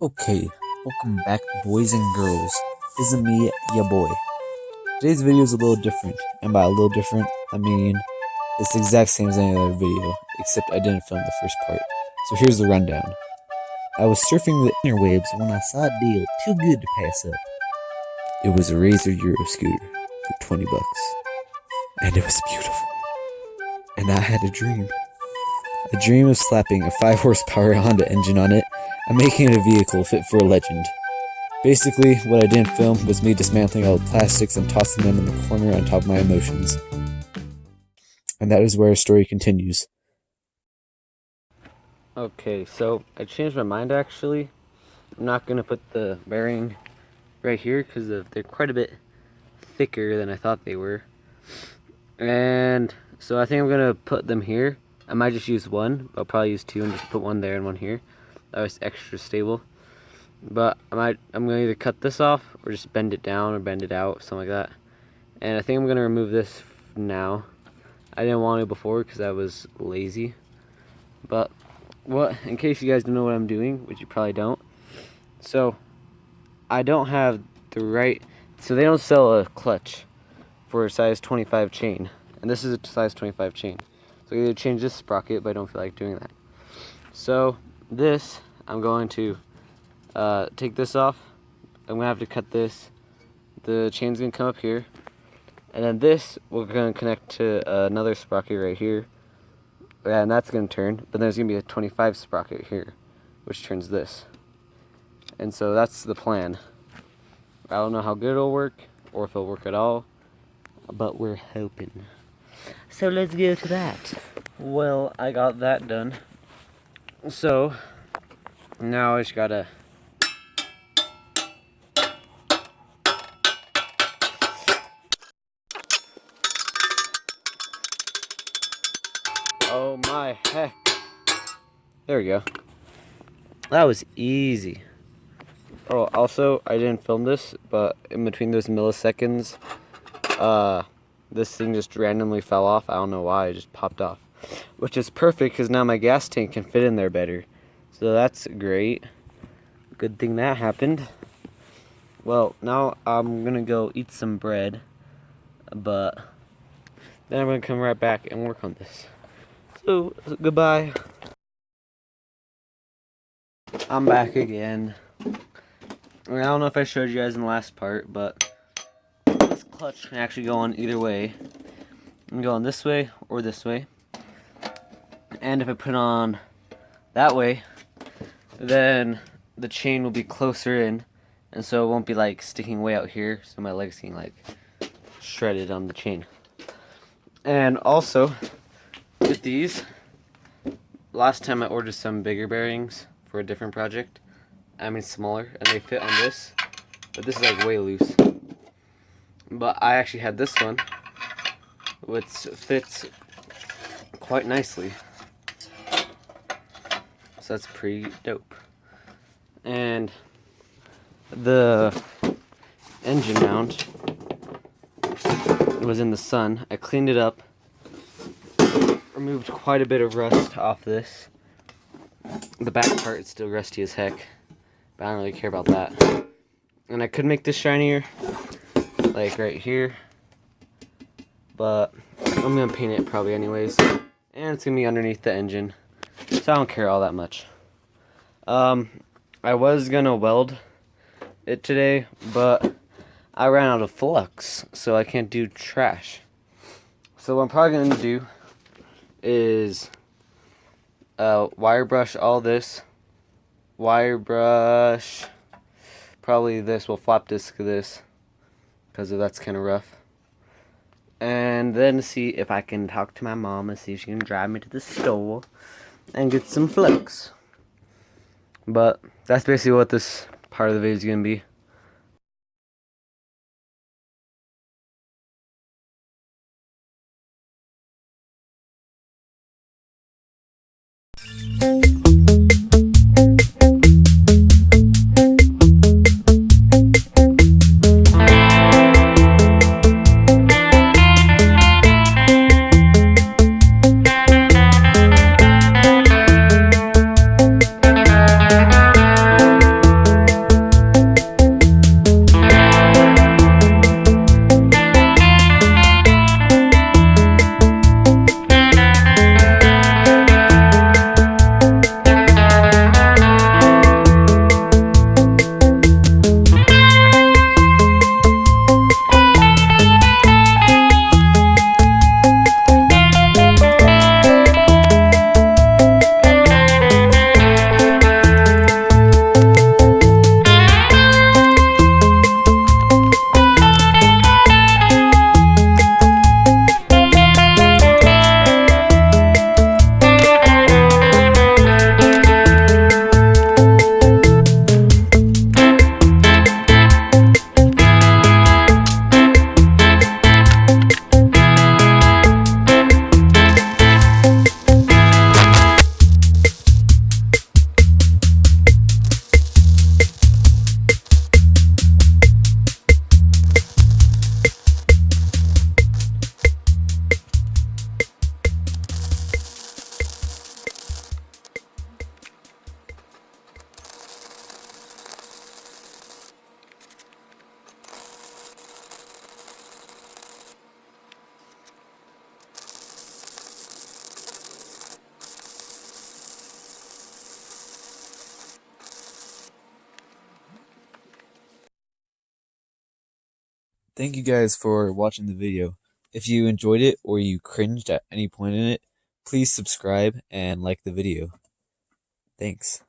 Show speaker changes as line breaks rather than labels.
Okay, welcome back boys and girls. This is me, your boy. Today's video is a little different, and by a little different, I mean it's the exact same as any other video, except I didn't film the first part. So here's the rundown. I was surfing the interwebs when I saw a deal too good to pass up. It was a Razor Euro scooter for 20 bucks. And it was beautiful. And I had a dream. A dream of slapping a 5 horsepower Honda engine on it and making it a vehicle fit for a legend. Basically, what I didn't film was me dismantling all the plastics and tossing them in the corner on top of my emotions. And that is where our story continues.
Okay, so I changed my mind actually. I'm not going to put the bearing right here because they're quite a bit thicker than I thought they were. And so I think I'm going to put them here. I might just use one, but I'll probably use two and just put one there and one here. That was extra stable. But I'm going to either cut this off or just bend it down or bend it out, something like that. And I think I'm going to remove this now. I didn't want to before because I was lazy. But in case you guys don't know what I'm doing, which you probably don't. So I don't have the right, so they don't sell a clutch for a size 25 chain. And this is a size 25 chain. So I either change this sprocket, but I don't feel like doing that. So this, I'm going to take this off. I'm going to have to cut this. The chain's going to come up here. And then this, we're going to connect to another sprocket right here. And that's going to turn. But there's going to be a 25 sprocket here, which turns this. And so that's the plan. I don't know how good it'll work, or if it'll work at all. But we're hoping. So let's go to that. Well, I got that done. So now I just gotta oh my heck. There we go. That was easy. Oh, also I didn't film this, but in between those milliseconds, this thing just randomly fell off. I don't know why, it just popped off. Which is perfect because now my gas tank can fit in there better. So that's great. Good thing that happened. Well, now I'm gonna go eat some bread, but then I'm gonna come right back and work on this. So, goodbye. I'm back again. I don't know if I showed you guys in the last part, but this clutch can actually go on either way. It can go on this way or this way. And if I put it on that way, then the chain will be closer in, and so it won't be like sticking way out here, so my legs getting like shredded on the chain. And also with these, last time I ordered some bigger bearings for a different project. I mean smaller, and they fit on this, but this is like way loose. But I actually had this one, which fits quite nicely. So that's pretty dope. And the engine mount was in the sun. I cleaned it up, removed quite a bit of rust off this. The back part is still rusty as heck, but I don't really care about that. And I could make this shinier, like right here, but I'm gonna paint it probably anyways. And it's gonna be underneath the engine, so I don't care all that much. I was gonna weld it today, but I ran out of flux, so I can't do trash. So what I'm probably gonna do is wire brush all this. Wire brush probably this. Will flap disc this because that's kind of rough. And then see if I can talk to my mom and see if she can drive me to the store and get some flux. But that's basically what this part of the video is going to be.
Thank you guys for watching the video. If you enjoyed it or you cringed at any point in it, please subscribe and like the video. Thanks.